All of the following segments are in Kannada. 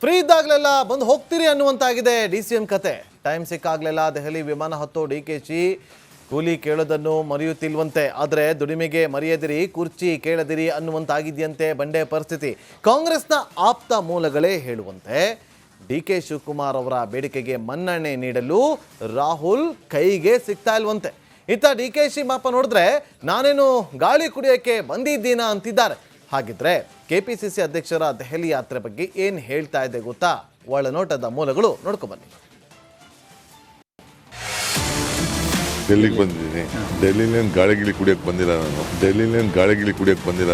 ಫ್ರೀ ಇದ್ದಾಗಲೆಲ್ಲ ಬಂದು ಹೋಗ್ತೀರಿ ಅನ್ನುವಂತಾಗಿದೆ DCM ಕತೆ. ಟೈಮ್ ಸಿಕ್ಕಾಗಲೆಲ್ಲ ದೆಹಲಿ ವಿಮಾನ ಹತ್ತೋ DKಶಿ ಕೂಲಿ ಕೇಳೋದನ್ನು ಮರೆಯುತ್ತಿಲ್ವಂತೆ. ಆದರೆ ದುಡಿಮೆಗೆ ಮರೆಯದಿರಿ, ಕುರ್ಚಿ ಕೇಳದಿರಿ ಅನ್ನುವಂತಾಗಿದೆಯಂತೆ ಬಂಡೆ ಪರಿಸ್ಥಿತಿ. ಕಾಂಗ್ರೆಸ್ನ ಆಪ್ತ ಮೂಲಗಳೇ ಹೇಳುವಂತೆ DK ಶಿವಕುಮಾರ್ ಅವರ ಬೇಡಿಕೆಗೆ ಮನ್ನಣೆ ನೀಡಲು ರಾಹುಲ್ ಕೈಗೆ ಸಿಗ್ತಾ ಇಲ್ವಂತೆ. ಇತ್ತ DKಶಿ ಮಾಪ ನೋಡಿದ್ರೆ ನಾನೇನು ಗಾಳಿ ಕುಡಿಯೋಕ್ಕೆ ಬಂದಿದ್ದೀನಾ ಅಂತಿದ್ದಾರೆ. ಹಾಗಿದ್ರೆ KPCC ಅಧ್ಯಕ್ಷರ ದೆಹಲಿ ಯಾತ್ರೆ ಬಗ್ಗೆ ಏನು ಹೇಳ್ತಾ ಇದೆ ಗೊತ್ತಾ? ಒಳನೋಟದ ಮೂಲಗಳು ನೋಡ್ಕೊಬನ್ನಿ. ಡೆಲ್ಲಿಗೆ ಬಂದಿದ್ದೀನಿ. ಡೆಲ್ಲಿಲೇನು ಗಾಳಿಗಿಳಿ ಕುಡಿಯೋಕೆ ಬಂದಿಲ್ಲ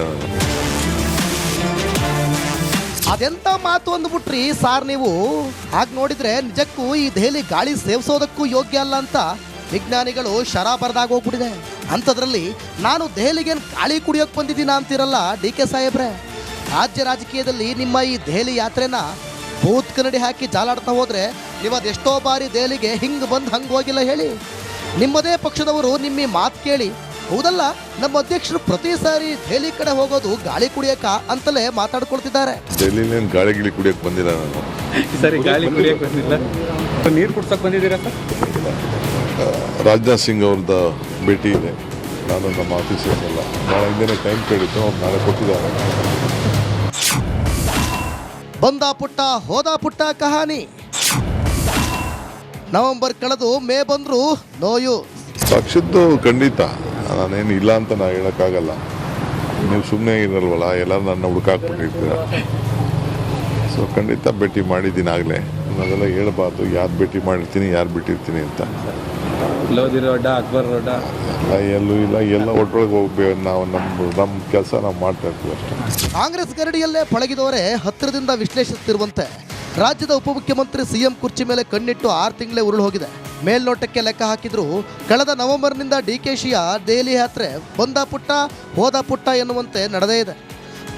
ನಾನು. ಅದೆಂತ ಮಾತು ಅಂದ್ಬಿಟ್ರಿ ಸಾರ್ ನೀವು. ಹಾಗೆ ನೋಡಿದ್ರೆ ನಿಜಕ್ಕೂ ಈ ದೆಹಲಿ ಗಾಳಿ ಸೇವಿಸೋದಕ್ಕೂ ಯೋಗ್ಯ ಅಲ್ಲ ಅಂತ ವಿಜ್ಞಾನಿಗಳು ಶರ ಬರೆದಾಗ ಹೋಗ್ಬಿಟ್ಟಿದೆ. ಅಂಥದ್ರಲ್ಲಿ ನಾನು ದೆಹಲಿಗೆ ಗಾಳಿ ಕುಡಿಯೋಕೆ ಬಂದಿದ್ದೀನ ಅಂತಿರಲ್ಲ DK ಸಾಹೇಬ್ರೆ. ರಾಜ್ಯ ರಾಜಕೀಯದಲ್ಲಿ ನಿಮ್ಮ ಈ ದೆಹಲಿ ಯಾತ್ರೆನ ಭೂತ್ ಕನ್ನಡಿ ಹಾಕಿ ಜಾಲಾಡ್ತಾ ಹೋದ್ರೆ ನೀವು ಅದೆಷ್ಟೋ ಬಾರಿ ದೆಹಲಿಗೆ ಹಿಂಗೆ ಬಂದು ಹಂಗೆ ಹೋಗಿಲ್ಲ ಹೇಳಿ. ನಿಮ್ಮದೇ ಪಕ್ಷದವರು ನಿಮ್ಮ ಮಾತು ಕೇಳಿ ಹೌದಲ್ಲ ನಮ್ಮ ಅಧ್ಯಕ್ಷರು ಪ್ರತಿ ಸಾರಿ ದೆಹಲಿ ಕಡೆ ಹೋಗೋದು ಗಾಳಿ ಕುಡಿಯಕ ಅಂತಲೇ ಮಾತಾಡ್ಕೊಳ್ತಿದ್ದಾರೆ. ಡೆಲ್ಲಿಲೇನು ಗಾಳಿಗಿಳಿ ಕುಡಿಯೋಕೆ ಬಂದಿಲ್ಲ ನಾನು. ಸರಿ, ಗಾಳಿ ಕುಡಿಯೋಕೆ ಬಂದಿಲ್ಲ, ನೀರು ಕುಡ್ಸೋಕೆ ಬಂದಿದ್ದೀರಾ ಸರ್? ರಾಜನಾಥ್ ಸಿಂಗ್ ಅವ್ರದ್ದು ಭೇಟಿ ಇದೆ. ನಾನು ನಮ್ಮ ಆಫೀಸರ್ಸ್ ಎಲ್ಲ ಭಾಳ ಹಿಂದೆ ಟೈಮ್ ಕೇಳಿದ್ದು, ಅವ್ರು ನಾಳೆ ಕೊಟ್ಟಿದ್ದಾರೆ. ಬಂದ ಪುಟ್ಟ ಹೋದ ಪುಟ್ಟ ಕಹಾನಿ. ನವೆಂಬರ್ ಕಳೆದು ಮೇ ಬಂದ್ರು ನೋಯು. ಪಕ್ಷದ್ದು ಖಂಡಿತ ನಾನೇನು ಇಲ್ಲ ಅಂತ ನಾನು ಹೇಳೋಕ್ಕಾಗಲ್ಲ. ನೀವು ಸುಮ್ಮನೆ ಇರಲ್ವಲ್ಲ, ಎಲ್ಲರೂ ನನ್ನ ಹುಡುಕಾಕ್ಬಿಟ್ಟಿರ್ತೀರ. ಸೊ ಖಂಡಿತ ಭೇಟಿ ಮಾಡಿದ್ದೀನಿ ಆಗಲೇ. ಅದೆಲ್ಲ ಹೇಳ್ಬಾರ್ದು, ಯಾರು ಭೇಟಿ ಮಾಡಿರ್ತೀನಿ ಯಾರು ಬಿಟ್ಟಿರ್ತೀನಿ ಅಂತ. ಲೋಧಿ ರೋಡ, ಅಕ್ಬರ್ ರೋಡ ಎಲ್ಲೂ ಇಲ್ಲ, ಎಲ್ಲ ಒಟ್ಟೊಳಗೆ ಹೋಗ್ಬೇಕು. ನಾವು ನಮ್ಮ ಕೆಲಸ ನಾವು ಮಾಡ್ತಾ ಇರ್ತೀವಿ ಅಷ್ಟೇ. ಕಾಂಗ್ರೆಸ್ ಗರಡಿಯಲ್ಲೇ ಪಳಗಿದವರೇ ಹತ್ತಿರದಿಂದ ವಿಶ್ಲೇಷಿಸುತ್ತಿರುವಂತೆ ರಾಜ್ಯದ ಉಪಮುಖ್ಯಮಂತ್ರಿ CM ಕುರ್ಚಿ ಮೇಲೆ ಕಣ್ಣಿಟ್ಟು 6 ತಿಂಗಳೇ ಉರುಳು ಹೋಗಿದೆ. ಮೇಲ್ನೋಟಕ್ಕೆ ಲೆಕ್ಕ ಹಾಕಿದ್ರು ಕಳೆದ ನವೆಂಬರ್ನಿಂದ DKಶಿಯ ದೆಹಲಿ ಯಾತ್ರೆ ಬಂದ ಪುಟ್ಟ ಹೋದ ಪುಟ್ಟ ಎನ್ನುವಂತೆ ನಡೆದೇ ಇದೆ.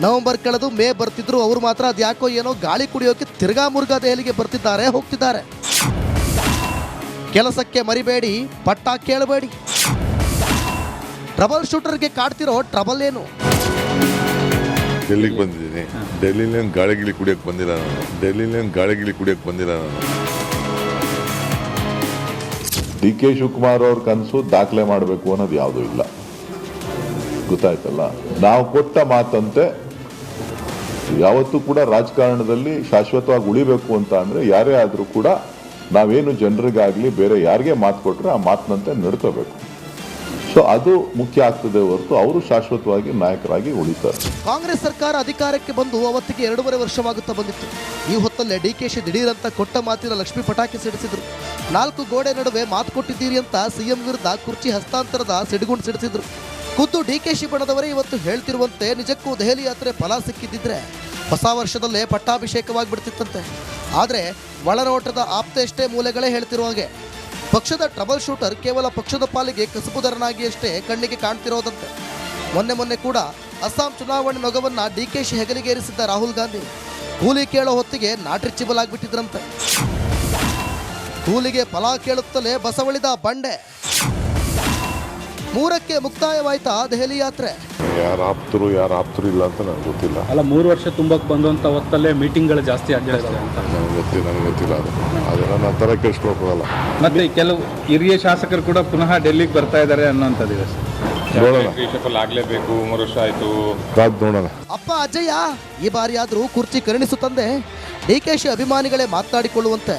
ನವೆಂಬರ್ ಕಳೆದು ಮೇ ಬರ್ತಿದ್ರು ಅವರು ಮಾತ್ರ ಅದ್ಯಾಕೋ ಏನೋ ಗಾಳಿ ಕುಡಿಯೋಕೆ ತಿರ್ಗಾ ಮುರ್ಗಾ ದೆಹಲಿಗೆ ಬರ್ತಿದ್ದಾರೆ, ಹೋಗ್ತಿದ್ದಾರೆ. ಕೆಲಸಕ್ಕೆ ಮರಿಬೇಡಿ, ಪಟ್ಟ ಕೇಳಬೇಡಿ. ಟ್ರಬಲ್ ಶೂಟರ್ಗೆ ಕಾಡ್ತಿರೋ ಟ್ರಬಲ್ ಏನು? ಡೆಲ್ಲಿಗೆ ಬಂದಿದ್ದೀನಿ. ಡೆಲ್ಲಿಲೇನು ಗಾಳಿಗಿಳಿ ಕುಡಿಯೋಕೆ ಬಂದಿಲ್ಲ ನಾನು. DK ಶಿವಕುಮಾರ್ ಅವ್ರ ಕನಸು ದಾಖಲೆ ಮಾಡಬೇಕು ಅನ್ನೋದು ಯಾವುದೂ ಇಲ್ಲ, ಗೊತ್ತಾಯ್ತಲ್ಲ. ನಾವು ಕೊಟ್ಟ ಮಾತಂತೆ ಯಾವತ್ತೂ ಕೂಡ ರಾಜಕಾರಣದಲ್ಲಿ ಶಾಶ್ವತವಾಗಿ ಉಳಿಬೇಕು ಅಂತ ಅಂದರೆ ಯಾರೇ ಆದರೂ ಕೂಡ ನಾವೇನು ಜನರಿಗಾಗಲಿ ಬೇರೆ ಯಾರಿಗೆ ಮಾತು ಕೊಟ್ಟರೆ ಆ ಮಾತಿನಂತೆ ನಡ್ಕೋಬೇಕು. ಸೊ ಅದು ಮುಖ್ಯ ಆಗ್ತದೆ ಹೊರತು ಅವರು ಶಾಶ್ವತವಾಗಿ ನಾಯಕರಾಗಿ ಉಳಿತಾರೆ. ಕಾಂಗ್ರೆಸ್ ಸರ್ಕಾರ ಅಧಿಕಾರಕ್ಕೆ ಬಂದು ಅವತ್ತಿಗೆ 2.5 ವರ್ಷವಾಗುತ್ತಾ ಬಂದಿತ್ತು. ಈ ಹೊತ್ತಲ್ಲೇ DKಶಿ ದಿಢೀರಂತ ಕೊಟ್ಟ ಮಾತಿನ ಲಕ್ಷ್ಮಿ ಪಟಾಕಿ ಸಿಡಿಸಿದ್ರು. 4 ಗೋಡೆ ನಡುವೆ ಮಾತು ಕೊಟ್ಟಿದ್ದೀರಿ ಅಂತ CM ವಿರುದ್ಧ ಕುರ್ಚಿ ಹಸ್ತಾಂತರದ ಸಿಡಿಗುಂಡು ಸಿಡಿಸಿದ್ರು. ಖುದ್ದು DKಶಿ ಬಣದವರೇ ಇವತ್ತು ಹೇಳ್ತಿರುವಂತೆ ನಿಜಕ್ಕೂ ದೆಹಲಿ ಯಾತ್ರೆ ಫಲ ಸಿಕ್ಕಿದ್ದಿದ್ರೆ ಹೊಸ ವರ್ಷದಲ್ಲೇ ಪಟ್ಟಾಭಿಷೇಕವಾಗಿಬಿಡ್ತಿತ್ತಂತೆ. ಆದರೆ ಒಳನೋಟದ ಆಪ್ತೆಷ್ಟೇ ಮೂಲೆಗಳೇ ಹೇಳ್ತಿರುವ ಹಾಗೆ ಪಕ್ಷದ ಟ್ರಬಲ್ ಶೂಟರ್ ಕೇವಲ ಪಕ್ಷದ ಪಾಲಿಗೆ ಕಸಬುದಾರನಾಗಿ ಅಷ್ಟೇ ಕಣ್ಣಿಗೆ ಕಾಣ್ತಿರೋದಂತೆ. ಮೊನ್ನೆ ಕೂಡ ಅಸ್ಸಾಂ ಚುನಾವಣೆ ನೊಗವನ್ನು DKಶಿ ಹೆಗಲಿಗೇರಿಸಿದ್ದ ರಾಹುಲ್ ಗಾಂಧಿ ಕೂಲಿ ಕೇಳೋ ಹೊತ್ತಿಗೆ ನಾಟ್ರಿಚಿಬಲ್ ಆಗಿಬಿಟ್ಟಿದ್ರಂತೆ. ಕೂಲಿಗೆ ಫಲ ಕೇಳುತ್ತಲೇ ಬಸವಳಿದ ಬಂಡೆ. 3ಕ್ಕೆ ಮುಕ್ತಾಯವಾಯ್ತಾ ದೆಹಲಿ ಯಾತ್ರೆ? ಯಾರು ಆಪ್ತರು ಇಲ್ಲ ಅಂತ ನನಗೆ ಗೊತ್ತಿಲ್ಲ. ಅಲ್ಲ, 3 ವರ್ಷ ತುಂಬಕ್ಕೆ ಬಂದಂಥ ಹೊತ್ತಲ್ಲೇ ಮೀಟಿಂಗ್ಗಳು ಜಾಸ್ತಿ ಆಗ್ತಾ ಇದೆ ಅಂತ ನನಗೆ ಗೊತ್ತಿಲ್ಲ. ಅದೆಲ್ಲ ನಾನು ತರ ಕೇಳಿಸ್ಕೊಳಕ್ಕೋಗಲ್ಲ. ಮತ್ತೆ ಕೆಲವು ಹಿರಿಯ ಶಾಸಕರು ಕೂಡ ಪುನಃ ಡೆಲ್ಲಿಗೆ ಬರ್ತಾ ಇದ್ದಾರೆ ಅನ್ನೋಂಥದ್ದಿದೆ. ನೋಡೋಣ, ಆಗಲೇಬೇಕು, 3 ವರ್ಷ ಆಯಿತು, ನೋಡೋಣ. ಅಪ್ಪ ಅಜ್ಜಯ್ಯ, ಈ ಬಾರಿ ಆದರೂ ಕುರ್ಚಿ ಕರುಣಿಸು ತಂದೆ. DKಶಿ ಅಭಿಮಾನಿಗಳೇ ಮಾತನಾಡಿಕೊಳ್ಳುವಂತೆ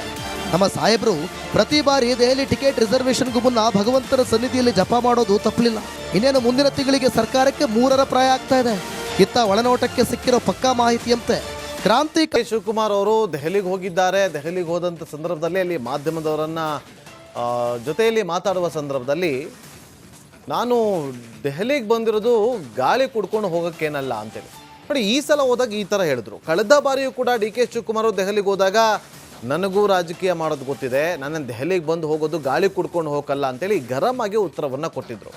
ನಮ್ಮ ಸಾಹೇಬರು ಪ್ರತಿ ಬಾರಿ ದೆಹಲಿ ಟಿಕೆಟ್ ರಿಸರ್ವೇಷನ್ಗೂ ಮುನ್ನ ಭಗವಂತನ ಸನ್ನಿಧಿಯಲ್ಲಿ ಜಪ ಮಾಡೋದು ತಪ್ಪಲಿಲ್ಲ. ಇನ್ನೇನು ಮುಂದಿನ ತಿಂಗಳಿಗೆ ಸರ್ಕಾರಕ್ಕೆ 3ರ ಪ್ರಾಯ ಆಗ್ತಾ ಇದೆ. ಇತ್ತ ಒಳನೋಟಕ್ಕೆ ಸಿಕ್ಕಿರೋ ಪಕ್ಕಾ ಮಾಹಿತಿಯಂತೆ ಕ್ರಾಂತಿ ಶಿವಕುಮಾರ್ ಅವರು ದೆಹಲಿಗೆ ಹೋಗಿದ್ದಾರೆ. ದೆಹಲಿಗೆ ಹೋದಂಥ ಸಂದರ್ಭದಲ್ಲಿ ಅಲ್ಲಿ ಮಾಧ್ಯಮದವರನ್ನ ಜೊತೆಯಲ್ಲಿ ಮಾತಾಡುವ ಸಂದರ್ಭದಲ್ಲಿ ನಾನು ದೆಹಲಿಗೆ ಬಂದಿರೋದು ಗಾಳಿ ಕುಡ್ಕೊಂಡು ಹೋಗೋಕ್ಕೇನಲ್ಲ ಅಂತೇಳಿ ನೋಡಿ. ಈ ಸಲ ಹೋದಾಗ ಈ ಥರ ಹೇಳಿದ್ರು. ಕಳೆದ ಬಾರಿಯೂ ಕೂಡ DK ಶಿವಕುಮಾರ್ ಅವರು ದೆಹಲಿಗೆ ಹೋದಾಗ ನನಗೂ ರಾಜಕೀಯ ಮಾಡೋದು ಗೊತ್ತಿದೆ, ನನ್ನ ದೆಹಲಿಗೆ ಬಂದು ಹೋಗೋದು ಗಾಳಿ ಕುಡ್ಕೊಂಡು ಹೋಗಲ್ಲ ಅಂತೇಳಿ ಗರಂ ಆಗಿ ಉತ್ತರವನ್ನು ಕೊಟ್ಟಿದ್ರು.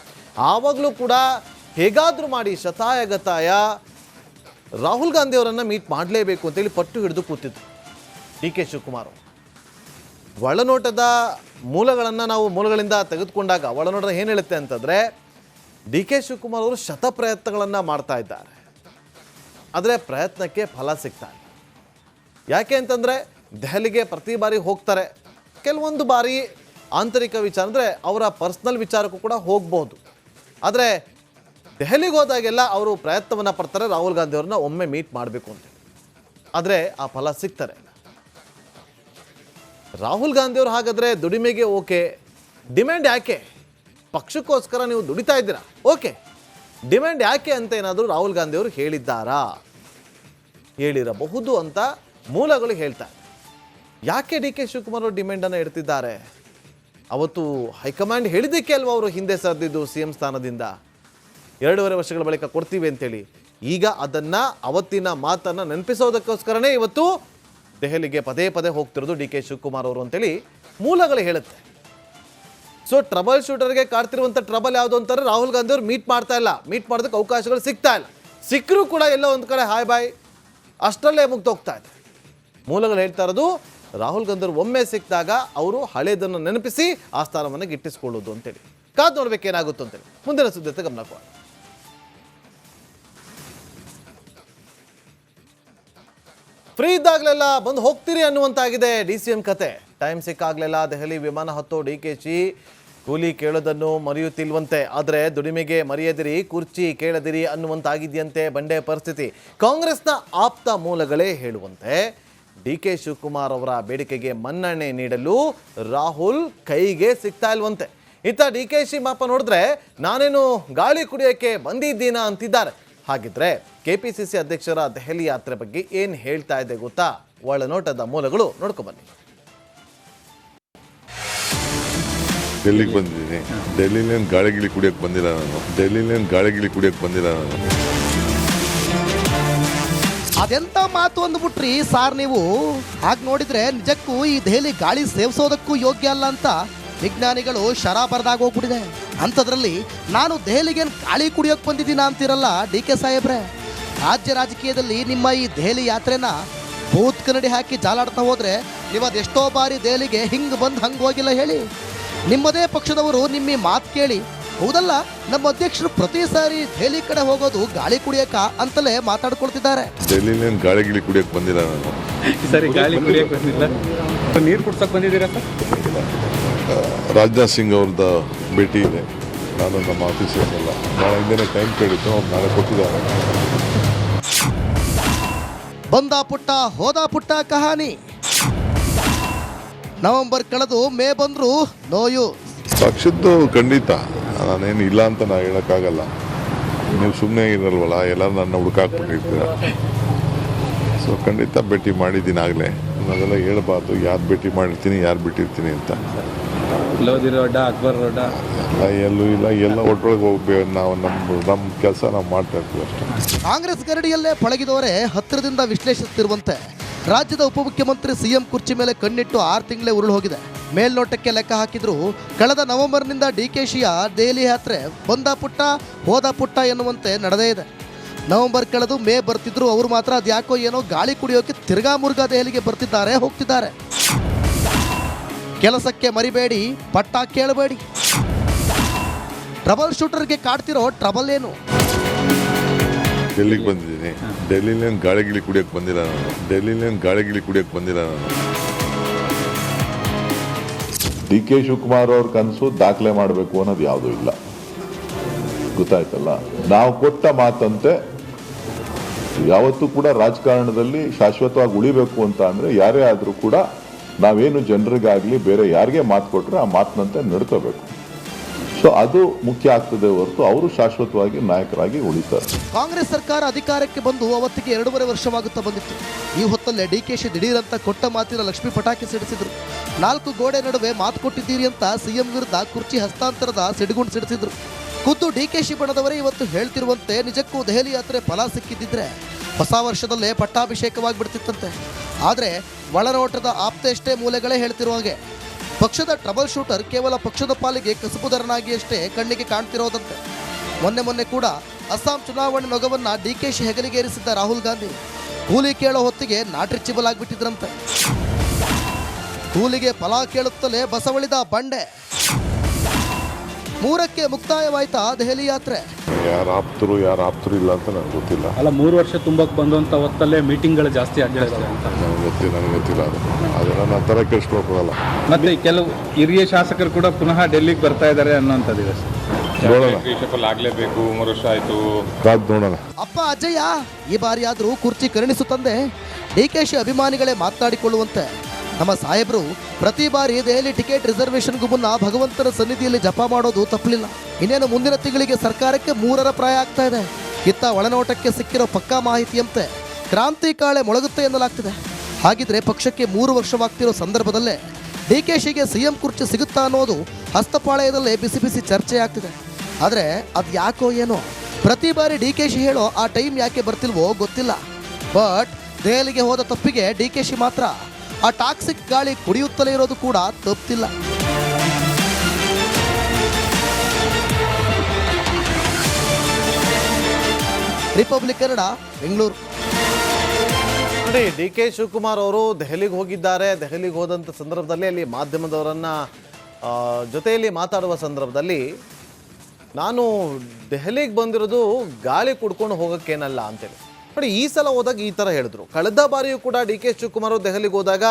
ಆವಾಗಲೂ ಕೂಡ ಹೇಗಾದರೂ ಮಾಡಿ ಶತಾಯಗತಾಯ ರಾಹುಲ್ ಗಾಂಧಿ ಅವರನ್ನು ಮೀಟ್ ಮಾಡಲೇಬೇಕು ಅಂತೇಳಿ ಪಟ್ಟು ಹಿಡಿದು ಕೂತಿದ್ರು DK ಶಿವಕುಮಾರ್. ಒಳನೋಟದ ಮೂಲಗಳಿಂದ ತೆಗೆದುಕೊಂಡಾಗ ಒಳನೋಟ ಏನು ಹೇಳುತ್ತೆ ಅಂತಂದರೆ DK ಶಿವಕುಮಾರ್ ಅವರು ಶತ ಪ್ರಯತ್ನಗಳನ್ನು ಮಾಡ್ತಾ ಇದ್ದಾರೆ, ಆದರೆ ಪ್ರಯತ್ನಕ್ಕೆ ಫಲ ಸಿಗ್ತಾ ಇಲ್ಲ. ಯಾಕೆ ಅಂತಂದರೆ ದೆಹಲಿಗೆ ಪ್ರತಿ ಬಾರಿ ಹೋಗ್ತಾರೆ, ಕೆಲವೊಂದು ಬಾರಿ ಆಂತರಿಕ ವಿಚಾರ ಅಂದರೆ ಅವರ ಪರ್ಸ್ನಲ್ ವಿಚಾರಕ್ಕೂ ಕೂಡ ಹೋಗ್ಬೋದು. ಆದರೆ ದೆಹಲಿಗೆ ಹೋದಾಗೆಲ್ಲ ಅವರು ಪ್ರಯತ್ನವನ್ನು ಪಡ್ತಾರೆ ರಾಹುಲ್ ಗಾಂಧಿ ಅವ್ರನ್ನ ಒಮ್ಮೆ ಮೀಟ್ ಮಾಡಬೇಕು ಅಂತ. ಆದರೆ ಆ ಫಲ ಸಿಗ್ತಾರೆ. ರಾಹುಲ್ ಗಾಂಧಿ ಅವರು ಹಾಗಾದರೆ ದುಡಿಮೆಗೆ ಓಕೆ, ಡಿಮ್ಯಾಂಡ್ ಯಾಕೆ? ಪಕ್ಷಕ್ಕೋಸ್ಕರ ನೀವು ದುಡಿತಾ ಇದ್ದೀರಾ, ಓಕೆ, ಡಿಮ್ಯಾಂಡ್ ಯಾಕೆ ಅಂತ ಏನಾದರೂ ರಾಹುಲ್ ಗಾಂಧಿ ಅವರು ಹೇಳಿದ್ದಾರಾ? ಹೇಳಿರಬಹುದು ಅಂತ ಮೂಲಗಳು ಹೇಳ್ತಾರೆ. ಯಾಕೆ ಡಿ ಕೆ ಶಿವಕುಮಾರ್ ಅವರು ಡಿಮ್ಯಾಂಡನ್ನು ಇಡ್ತಿದ್ದಾರೆ? ಅವತ್ತು ಹೈಕಮಾಂಡ್ ಹೇಳಿದ್ದಕ್ಕೆ ಅಲ್ವಾ ಅವರು ಹಿಂದೆ ಸರಿದಿದ್ದು CM ಸ್ಥಾನದಿಂದ 2.5 ವರ್ಷಗಳ ಬಳಿಕ ಕೊಡ್ತೀವಿ ಅಂತೇಳಿ. ಈಗ ಅದನ್ನು ಅವತ್ತಿನ ಮಾತನ್ನು ನೆನಪಿಸೋದಕ್ಕೋಸ್ಕರನೇ ಇವತ್ತು ದೆಹಲಿಗೆ ಪದೇ ಪದೇ ಹೋಗ್ತಿರೋದು ಡಿ ಕೆ ಶಿವಕುಮಾರ್ ಅವರು ಅಂತೇಳಿ ಮೂಲಗಳು ಹೇಳುತ್ತೆ. ಸೊ ಟ್ರಬಲ್ ಶೂಟರ್ಗೆ ಕಾಡ್ತಿರುವಂಥ ಟ್ರಬಲ್ ಯಾವುದು ಅಂತಾರೆ, ರಾಹುಲ್ ಗಾಂಧಿ ಅವರು ಮೀಟ್ ಮಾಡ್ತಾ ಇಲ್ಲ, ಮೀಟ್ ಮಾಡೋದಕ್ಕೆ ಅವಕಾಶಗಳು ಸಿಗ್ತಾ ಇಲ್ಲ, ಸಿಕ್ಕರೂ ಕೂಡ ಎಲ್ಲೋ ಒಂದು ಕಡೆ ಹಾಯ್ ಬಾಯ್ ಅಷ್ಟರಲ್ಲೇ ಮುಗ್ದೋಗ್ತಾ ಇದೆ. ಮೂಲಗಳು ಹೇಳ್ತಾ ಇರೋದು ರಾಹುಲ್ ಗಾಂಧಿ ಅವರು ಒಮ್ಮೆ ಸಿಕ್ಕಿದಾಗ ಅವರು ಹಳೇದನ್ನು ನೆನಪಿಸಿ ಆ ಸ್ಥಾನವನ್ನು ಗಿಟ್ಟಿಸ್ಕೊಳ್ಳೋದು ಅಂತೇಳಿ. ಕಾದು ನೋಡ್ಬೇಕೇನಾಗುತ್ತೋ ಅಂತೇಳಿ. ಮುಂದಿನ ಸುದ್ದಿತೆ ಗಮನ ಕೊಡಿ. ಫ್ರೀ ಇದ್ದಾಗಲೆಲ್ಲ ಬಂದು ಹೋಗ್ತೀರಿ ಅನ್ನುವಂತಾಗಿದೆ DCM ಕತೆ. ಟೈಮ್ ಸಿಕ್ಕಾಗಲೆಲ್ಲ ದೆಹಲಿ ವಿಮಾನ ಹತ್ತೋ DKC ಕೂಲಿ ಕೇಳೋದನ್ನು ಮರೆಯುತ್ತಿಲ್ವಂತೆ. ಆದರೆ ದುಡಿಮೆಗೆ ಮರೆಯದಿರಿ, ಕುರ್ಚಿ ಕೇಳದಿರಿ ಅನ್ನುವಂತಾಗಿದೆಯಂತೆ ಬಂಡೆ ಪರಿಸ್ಥಿತಿ. ಕಾಂಗ್ರೆಸ್ನ ಆಪ್ತ ಮೂಲಗಳೇ ಹೇಳುವಂತೆ DK ಶಿವಕುಮಾರ್ ಅವರ ಬೇಡಿಕೆಗೆ ಮನ್ನಣೆ ನೀಡಲು ರಾಹುಲ್ ಕೈಗೆ ಸಿಗ್ತಾ ಇಲ್ವಂತೆ. ಇತ್ತ DKC ಮಾಪ ನೋಡಿದ್ರೆ ನಾನೇನು ಗಾಳಿ ಕುಡಿಯೋಕ್ಕೆ ಬಂದಿದ್ದೀನಾ ಅಂತಿದ್ದಾರೆ. ಹಾಗಿದ್ರೆ KPCC ಅಧ್ಯಕ್ಷರ ದೆಹಲಿ ಯಾತ್ರೆ ಬಗ್ಗೆ ಏನು ಹೇಳ್ತಾ ಇದೆ ಗೊತ್ತಾ? ಒಳನೋಟದ ಮೂಲಗಳು ನೋಡ್ಕೊಬನ್ನಿ. ಡೆಲ್ಲಿಗೆ ಬಂದಿದ್ದೀನಿ. ಡೆಲ್ಲಿಲೇನು ಗಾಳಿ ಗಿಳಿ ಕುಡಿಯೋಕೆ ಬಂದಿಲ್ಲ ನಾನು. ಅದೆಂತ ಮಾತು ಅಂದ್ಬಿಟ್ರಿ ಸಾರ್ ನೀವು? ಹಾಗೆ ನೋಡಿದ್ರೆ ನಿಜಕ್ಕೂ ಈ ದೆಹಲಿ ಗಾಳಿ ಸೇವಿಸೋದಕ್ಕೂ ಯೋಗ್ಯ ಅಲ್ಲ ಅಂತ ವಿಜ್ಞಾನಿಗಳು ಶರ ಬರೆದಾಗ ಹೋಗ್ಬಿಟ್ಟಿದೆ. ಅಂಥದ್ರಲ್ಲಿ ನಾನು ದೆಹಲಿಗೆ ಗಾಳಿ ಕುಡಿಯೋಕೆ ಬಂದಿದ್ದೀನ ಅಂತಿರಲ್ಲ DK ಸಾಹೇಬ್ರೆ. ರಾಜ್ಯ ರಾಜಕೀಯದಲ್ಲಿ ನಿಮ್ಮ ಈ ದೆಹಲಿ ಯಾತ್ರೆನ ಭೂತ್ ಕನ್ನಡಿ ಹಾಕಿ ಜಾಲಾಡ್ತಾ ಹೋದ್ರೆ ನೀವು ಅದೆಷ್ಟೋ ಬಾರಿ ದೆಹಲಿಗೆ ಹಿಂಗೆ ಬಂದು ಹಂಗೆ ಹೋಗಿಲ್ಲ ಹೇಳಿ. ನಿಮ್ಮದೇ ಪಕ್ಷದವರು ನಿಮ್ಮ ಮಾತು ಕೇಳಿ ಹೌದಲ್ಲ ನಮ್ಮ ಅಧ್ಯಕ್ಷರು ಪ್ರತಿ ಸಾರಿ ದೆಹಲಿ ಕಡೆ ಹೋಗೋದು ಗಾಳಿ ಕುಡಿಯಕ ಅಂತಲೇ ಮಾತಾಡ್ಕೊಳ್ತಿದ್ದಾರೆ. ಡೆಲ್ಲಿಲೇನು ಗಾಳಿ ಗಿಳಿ ಕುಡಿಯೋಕೆ ಬಂದಿಲ್ಲ ನಾನು. ಸರಿ, ಗಾಳಿ ಕುಡಿಯೋಕೆ ಬಂದಿಲ್ಲ, ನೀರು ಕುಡ್ಸೋಕೆ ಬಂದಿದ್ದೀರಾ ಸರ್? ರಾಜನಾಥ್ ಸಿಂಗ್ ಅವ್ರದ್ದು ಭೇಟಿ ಇದೆ. ನಾನು ನಮ್ಮ ಆಫೀಸರ್ನೆಲ್ಲ ನಾಳೆ ಹಿಂದೆ ಟೈಮ್ ಕೇಳಿದ್ದು, ಅವ್ರು ನಾಳೆ ಕೊಟ್ಟಿದ್ದಾರೆ. ಬಂದ ಪುಟ್ಟ ಹೋದ ಪುಟ್ಟ ಕಹಾನಿ. ನವೆಂಬರ್ ಕಳೆದು ಮೇ ಬಂದ್ರು ನೋಯು. ಪಕ್ಷದ್ದು ಖಂಡಿತ ನಾನೇನು ಇಲ್ಲ ಅಂತ ನಾ ಹೇಳೋಕ್ಕಾಗಲ್ಲ. ನೀವು ಸುಮ್ಮನೆ ಇರಲ್ವಲ್ಲ, ಎಲ್ಲರೂ ನನ್ನ ಹುಡುಕಾಕ್ಬಿಟ್ಟಿರ್ತೀರ. ಸೊ ಖಂಡಿತ ಭೇಟಿ ಮಾಡಿದ್ದೀನಿ ಆಗಲೇ. ಅದೆಲ್ಲ ಹೇಳ್ಬಾರ್ದು, ಯಾರು ಭೇಟಿ ಮಾಡಿರ್ತೀನಿ ಯಾರು ಬಿಟ್ಟಿರ್ತೀನಿ ಅಂತ. ಲೋಧಿ ರೋಡ, ಅಕ್ಬರ್ ರೋಡ ಎಲ್ಲೂ ಇಲ್ಲ, ಎಲ್ಲ ಒಟ್ಟೊಳಗೆ ಹೋಗ್ಬೇಕು. ನಾವು ನಮ್ಮ ಕೆಲಸ ನಾವು ಮಾಡ್ತಾ ಇರ್ತೀವಿ ಅಷ್ಟೇ. ಕಾಂಗ್ರೆಸ್ ಗರಡಿಯಲ್ಲೇ ಪಳಗಿದವರೇ ಹತ್ತಿರದಿಂದ ವಿಶ್ಲೇಷಿಸುತ್ತಿರುವಂತೆ ರಾಜ್ಯದ ಉಪಮುಖ್ಯಮಂತ್ರಿ CM ಕುರ್ಚಿ ಮೇಲೆ ಕಣ್ಣಿಟ್ಟು 6 ತಿಂಗಳೇ ಉರುಳು ಹೋಗಿದೆ. ಮೇಲ್ನೋಟಕ್ಕೆ ಲೆಕ್ಕ ಹಾಕಿದ್ರು ಕಳೆದ ನವೆಂಬರ್ನಿಂದ DKCಯ ದೆಹಲಿ ಯಾತ್ರೆ ಬಂದ ಪುಟ್ಟ ಹೋದ ಪುಟ್ಟ ಎನ್ನುವಂತೆ ನಡೆದೇ ಇದೆ. ನವೆಂಬರ್ ಕಳೆದು ಮೇ ಬರ್ತಿದ್ರು ಅವರು ಮಾತ್ರ ಅದ್ಯಾಕೋ ಏನೋ ಗಾಳಿ ಕುಡಿಯೋಕೆ ತಿರ್ಗಾ ಮುರ್ಗಾ ದೆಹಲಿಗೆ ಬರ್ತಿದ್ದಾರೆ, ಹೋಗ್ತಿದ್ದಾರೆ. ಕೆಲಸಕ್ಕೆ ಮರಿಬೇಡಿ, ಪಟ್ಟ ಕೇಳಬೇಡಿ. ಟ್ರಬಲ್ ಶೂಟರ್ಗೆ ಕಾಡ್ತಿರೋ ಟ್ರಬಲ್ ಏನು? ಡೆಲ್ಲಿಗೆ ಬಂದಿದ್ದೀನಿ. ಡೆಲ್ಲಿಲೇನು ಗಾಳಿ ಗಿಳಿ ಕುಡಿಯೋಕೆ ಬಂದಿಲ್ಲ ನಾನು. DK ಶಿವಕುಮಾರ್ ಅವ್ರ ಕನಸು ದಾಖಲೆ ಮಾಡಬೇಕು ಅನ್ನೋದು ಯಾವುದೂ ಇಲ್ಲ, ಗೊತ್ತಾಯ್ತಲ್ಲ. ನಾವು ಕೊಟ್ಟ ಮಾತಂತೆ ಯಾವತ್ತೂ ಕೂಡ ರಾಜಕಾರಣದಲ್ಲಿ ಶಾಶ್ವತವಾಗಿ ಉಳಿಬೇಕು ಅಂತ ಅಂದರೆ ಯಾರೇ ಆದರೂ ಕೂಡ ನಾವೇನು ಜನರಿಗಾಗಲಿ ಬೇರೆ ಯಾರಿಗೆ ಮಾತು ಕೊಟ್ಟರೆ ಆ ಮಾತಿನಂತೆ ನಡ್ಕೋಬೇಕು. ಸೊ ಅದು ಮುಖ್ಯ ಆಗ್ತದೆ ಹೊರತು ಅವರು ಶಾಶ್ವತವಾಗಿ ನಾಯಕರಾಗಿ ಉಳಿತಾರೆ. ಕಾಂಗ್ರೆಸ್ ಸರ್ಕಾರ ಅಧಿಕಾರಕ್ಕೆ ಬಂದು ಅವತ್ತಿಗೆ 2.5 ವರ್ಷವಾಗುತ್ತಾ ಬಂದಿತ್ತು. ಈ ಹೊತ್ತಲ್ಲೇ DKC ದಿಢೀರಂತ ಕೊಟ್ಟ ಮಾತಿನ ಲಕ್ಷ್ಮಿ ಪಟಾಕಿ ಸಿಡಿಸಿದ್ರು. 4 ಗೋಡೆ ನಡುವೆ ಮಾತು ಕೊಟ್ಟಿದ್ದೀರಿ ಅಂತ CM ವಿರುದ್ಧ ಕುರ್ಚಿ ಹಸ್ತಾಂತರದ ಸಿಡಿಗುಂಡು ಸಿಡಿಸಿದ್ರು. ಖುದ್ದು DKC ಬಣದವರೇ ಇವತ್ತು ಹೇಳ್ತಿರುವಂತೆ ನಿಜಕ್ಕೂ ದೆಹಲಿ ಯಾತ್ರೆ ಫಲ ಸಿಕ್ಕಿದ್ದಿದ್ರೆ ಹೊಸ ವರ್ಷದಲ್ಲೇ ಪಟ್ಟಾಭಿಷೇಕವಾಗಿಬಿಡ್ತಿತ್ತಂತೆ. ಆದರೆ ಒಳನೋಟದ ಆಪ್ತೆಷ್ಟೇ ಮೂಲೆಗಳೇ ಹೇಳ್ತಿರುವ ಹಾಗೆ ಪಕ್ಷದ ಟ್ರಬಲ್ ಶೂಟರ್ ಕೇವಲ ಪಕ್ಷದ ಪಾಲಿಗೆ ಕಸಬುದಾರನಾಗಿ ಅಷ್ಟೇ ಕಣ್ಣಿಗೆ ಕಾಣ್ತಿರೋದಂತೆ. ಮೊನ್ನೆ ಕೂಡ ಅಸ್ಸಾಂ ಚುನಾವಣೆ ನೊಗವನ್ನ DKC ಹೆಗಲಿಗೇರಿಸಿದ್ದ ರಾಹುಲ್ ಗಾಂಧಿ ಕೂಲಿ ಕೇಳೋ ಹೊತ್ತಿಗೆ ನಾಟ್ರಿಚಿಬಲಾಗ್ಬಿಟ್ಟಿದ್ರಂತೆ. ಕೂಲಿಗೆ ಫಲ ಕೇಳುತ್ತಲೇ ಬಸವಳಿದ ಬಂಡೆ. 3ಕ್ಕೆ ಮುಕ್ತಾಯವಾಯ್ತಾ ದೆಹಲಿ ಯಾತ್ರೆ. ಯಾರು ಆಪ್ತರು ಇಲ್ಲ ಅಂತ ನನಗೆ ಗೊತ್ತಿಲ್ಲ. ಅಲ್ಲ 3 ವರ್ಷ ತುಂಬಕ್ಕೆ ಬಂದಂಥ ಹೊತ್ತಲ್ಲೇ ಮೀಟಿಂಗ್ಗಳು ಜಾಸ್ತಿ ಆಗ್ತಾ ಇದ್ದಾವೆ ಅಂತ. ನನಗೆ ಗೊತ್ತಿಲ್ಲ ಅದು ನನ್ನ ಥರ ಕೇಳಿಸ್ಕೊಳಕ್ಕೋಗಲ್ಲ. ಮತ್ತೆ ಕೆಲವು ಹಿರಿಯ ಶಾಸಕರು ಕೂಡ ಪುನಃ ಡೆಲ್ಲಿಗೆ ಬರ್ತಾ ಇದ್ದಾರೆ ಅನ್ನೋಂಥದ್ದು ಇದೆ ನೋಡೋಣ, ಆಗಲೇಬೇಕು. 3 ವರ್ಷ ಆಯಿತು, ಕಾದ್ ನೋಡೋಣ. ಅಪ್ಪ ಅಜ್ಜಯ್ಯ, ಈ ಬಾರಿಯಾದರೂ ಕುರ್ಚಿ ಕರುಣಿಸು ತಂದೆ. ಡಿಕೆಶಿ ಅಭಿಮಾನಿಗಳೇ ಮಾತನಾಡಿಕೊಳ್ಳುವಂತೆ ನಮ್ಮ ಸಾಹೇಬರು ಪ್ರತಿ ಬಾರಿ ದೆಹಲಿ ಟಿಕೆಟ್ ರಿಸರ್ವೇಷನ್ಗೂ ಮುನ್ನ ಭಗವಂತನ ಸನ್ನಿಧಿಯಲ್ಲಿ ಜಪ ಮಾಡೋದು ತಪ್ಪಲಿಲ್ಲ. ಇನ್ನೇನು ಮುಂದಿನ ತಿಂಗಳಿಗೆ ಸರ್ಕಾರಕ್ಕೆ 3ರ ಪ್ರಾಯ ಆಗ್ತಾ ಇದೆ. ಇತ್ತ ಒಳನೋಟಕ್ಕೆ ಸಿಕ್ಕಿರೋ ಪಕ್ಕಾ ಮಾಹಿತಿಯಂತೆ ಕ್ರಾಂತಿ ಕಾಳೆ ಮೊಳಗುತ್ತೆ ಎನ್ನಲಾಗ್ತಿದೆ. ಹಾಗಿದ್ರೆ ಪಕ್ಷಕ್ಕೆ 3 ವರ್ಷವಾಗ್ತಿರೋ ಸಂದರ್ಭದಲ್ಲೇ ಡಿಕೆಶಿಗೆ ಸಿಎಂ ಕುರ್ಚಿ ಸಿಗುತ್ತಾ ಅನ್ನೋದು ಹಸ್ತಪಾಳಯದಲ್ಲೇ ಬಿಸಿ ಬಿಸಿ ಚರ್ಚೆ ಆಗ್ತಿದೆ. ಆದರೆ ಅದು ಯಾಕೋ ಏನೋ ಪ್ರತಿ ಬಾರಿ ಡಿಕೆಶಿ ಹೇಳೋ ಆ ಟೈಮ್ ಯಾಕೆ ಬರ್ತಿಲ್ವೋ ಗೊತ್ತಿಲ್ಲ. ಬಟ್ ದೆಹಲಿಗೆ ಹೋದ ತಪ್ಪಿಗೆ ಡಿಕೆಶಿ ಮಾತ್ರ ಆ ಟಾಕ್ಸಿಕ್ ಗಾಳಿ ಕುಡಿಯುತ್ತಲೇ ಇರೋದು ಕೂಡ ತಪ್ಪಿಲ್ಲ. ರಿಪಬ್ಲಿಕ್ ಕನ್ನಡ, ಬೆಂಗಳೂರು. ನೋಡಿ, ಡಿ ಕೆ ಶಿವಕುಮಾರ್ ಅವರು ದೆಹಲಿಗೆ ಹೋಗಿದ್ದಾರೆ. ದೆಹಲಿಗೆ ಹೋದಂಥ ಸಂದರ್ಭದಲ್ಲಿ ಅಲ್ಲಿ ಮಾಧ್ಯಮದವರನ್ನು ಜೊತೆಯಲ್ಲಿ ಮಾತಾಡುವ ಸಂದರ್ಭದಲ್ಲಿ ನಾನು ದೆಹಲಿಗೆ ಬಂದಿರೋದು ಗಾಳಿ ಕುಡ್ಕೊಂಡು ಹೋಗೋಕ್ಕೇನಲ್ಲ ಅಂತೇಳಿ. ನೋಡಿ, ಈ ಸಲ ಹೋದಾಗ ಈ ಥರ ಹೇಳಿದ್ರು. ಕಳೆದ ಬಾರಿಯೂ ಕೂಡ ಡಿ ಕೆ ಶಿವಕುಮಾರ್ ಅವರು ದೆಹಲಿಗೆ ಹೋದಾಗ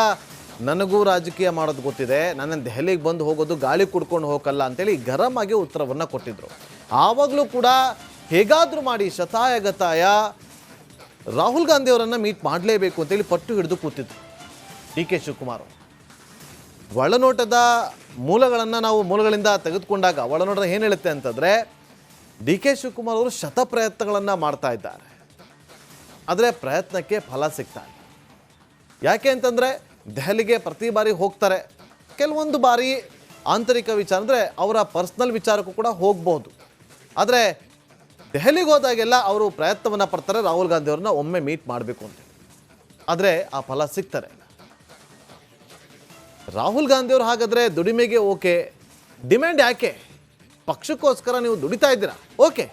ನನಗೂ ರಾಜಕೀಯ ಮಾಡೋದು ಗೊತ್ತಿದೆ, ನನ್ನ ದೆಹಲಿಗೆ ಬಂದು ಹೋಗೋದು ಗಾಳಿ ಕುಡ್ಕೊಂಡು ಹೋಗಲ್ಲ ಅಂತೇಳಿ ಗರಂ ಆಗಿ ಉತ್ತರವನ್ನು ಕೊಟ್ಟಿದ್ರು. ಆವಾಗಲೂ ಕೂಡ ಹೇಗಾದರೂ ಮಾಡಿ ಶತಾಯಗತಾಯ ರಾಹುಲ್ ಗಾಂಧಿ ಅವರನ್ನು ಮೀಟ್ ಮಾಡಲೇಬೇಕು ಅಂತೇಳಿ ಪಟ್ಟು ಹಿಡಿದು ಕೂತಿದ್ರು ಡಿ ಕೆ ಶಿವಕುಮಾರ್. ಒಳನೋಟದ ಮೂಲಗಳನ್ನು ನಾವು ಮೂಲಗಳಿಂದ ತೆಗೆದುಕೊಂಡಾಗ ಒಳನೋಟ ಏನು ಹೇಳುತ್ತೆ ಅಂತಂದರೆ, ಡಿ ಕೆ ಶಿವಕುಮಾರ್ ಅವರು ಶತ ಪ್ರಯತ್ನಗಳನ್ನು ಮಾಡ್ತಾ ಇದ್ದಾರೆ, ಆದರೆ ಪ್ರಯತ್ನಕ್ಕೆ ಫಲ ಸಿಗ್ತಾ ಇಲ್ಲ. ಯಾಕೆ ಅಂತಂದರೆ ದೆಹಲಿಗೆ ಪ್ರತಿ ಬಾರಿ ಹೋಗ್ತಾರೆ. ಕೆಲವೊಂದು ಬಾರಿ ಆಂತರಿಕ ವಿಚಾರ ಅಂದರೆ ಅವರ ಪರ್ಸ್ನಲ್ ವಿಚಾರಕ್ಕೂ ಕೂಡ ಹೋಗ್ಬೋದು. ಆದರೆ ದೆಹಲಿಗೆ ಹೋದಾಗೆಲ್ಲ ಅವರು ಪ್ರಯತ್ನವನ್ನು ಪಡ್ತಾರೆ ರಾಹುಲ್ ಗಾಂಧಿ ಅವ್ರನ್ನ ಒಮ್ಮೆ ಮೀಟ್ ಮಾಡಬೇಕು ಅಂತ. ಆದರೆ ಆ ಫಲ ಸಿಗ್ತಾರೆ. ರಾಹುಲ್ ಗಾಂಧಿ ಅವರು ಹಾಗಾದರೆ ದುಡಿಮೆಗೆ ಓಕೆ, ಡಿಮ್ಯಾಂಡ್ ಯಾಕೆ? ಪಕ್ಷಕ್ಕೋಸ್ಕರ ನೀವು ದುಡಿತಾ ಇದ್ದೀರಾ, ಓಕೆ,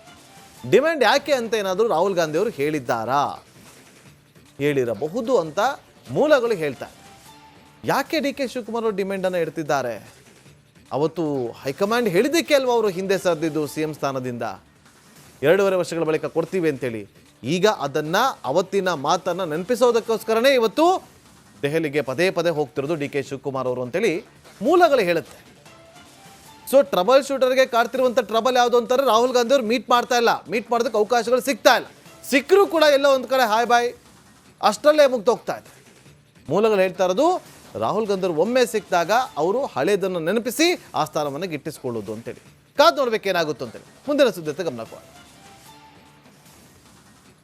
ಡಿಮ್ಯಾಂಡ್ ಯಾಕೆ ಅಂತ ಏನಾದರೂ ರಾಹುಲ್ ಗಾಂಧಿ ಅವರು ಹೇಳಿದ್ದಾರಾ? ಹೇಳಿರಬಹುದು ಅಂತ ಮೂಲಗಳು ಹೇಳ್ತಾರೆ. ಯಾಕೆ ಡಿ ಕೆ ಶಿವಕುಮಾರ್ ಅವರು ಡಿಮ್ಯಾಂಡನ್ನು ಇಡ್ತಿದ್ದಾರೆ? ಅವತ್ತು ಹೈಕಮಾಂಡ್ ಹೇಳಿದ್ದಕ್ಕೆ ಅಲ್ವ ಅವರು ಹಿಂದೆ ಸರಿದಿದ್ದು ಸಿ ಎಂ ಸ್ಥಾನದಿಂದ 2.5 ವರ್ಷಗಳ ಬಳಿಕ ಕೊಡ್ತೀವಿ ಅಂತೇಳಿ. ಈಗ ಅದನ್ನು ಅವತ್ತಿನ ಮಾತನ್ನು ನೆನಪಿಸೋದಕ್ಕೋಸ್ಕರನೇ ಇವತ್ತು ದೆಹಲಿಗೆ ಪದೇ ಪದೇ ಹೋಗ್ತಿರೋದು ಡಿ ಕೆ ಶಿವಕುಮಾರ್ ಅವರು ಅಂತೇಳಿ ಮೂಲಗಳು ಹೇಳುತ್ತೆ. ಸೊ ಟ್ರಬಲ್ ಶೂಟರ್ಗೆ ಕಾಡ್ತಿರುವಂಥ ಟ್ರಬಲ್ ಯಾವುದು ಅಂತಾರೆ, ರಾಹುಲ್ ಗಾಂಧಿ ಅವರು ಮೀಟ್ ಮಾಡ್ತಾ ಇಲ್ಲ, ಮೀಟ್ ಮಾಡೋದಕ್ಕೆ ಅವಕಾಶಗಳು ಸಿಗ್ತಾ ಇಲ್ಲ. ಸಿಕ್ಕರೂ ಕೂಡ ಎಲ್ಲೋ ಒಂದು ಕಡೆ ಹಾಯ್ ಬಾಯ್ ಅಷ್ಟರಲ್ಲೇ ಮುಗ್ದೋಗ್ತಾ ಇದೆ. ಮೂಲಗಳು ಹೇಳ್ತಾ ಇರೋದು ರಾಹುಲ್ ಗಾಂಧಿ ಅವರು ಒಮ್ಮೆ ಸಿಕ್ಕಿದಾಗ ಅವರು ಹಳೇದನ್ನು ನೆನಪಿಸಿ ಆ ಸ್ಥಾನವನ್ನು ಗಿಟ್ಟಿಸ್ಕೊಳ್ಳೋದು ಅಂತೇಳಿ. ಕಾದು ನೋಡ್ಬೇಕೇನಾಗುತ್ತೋ ಅಂತೇಳಿ ಮುಂದಿನ ಸುದ್ದಿ ಗಮನ ಕೊಡಿ.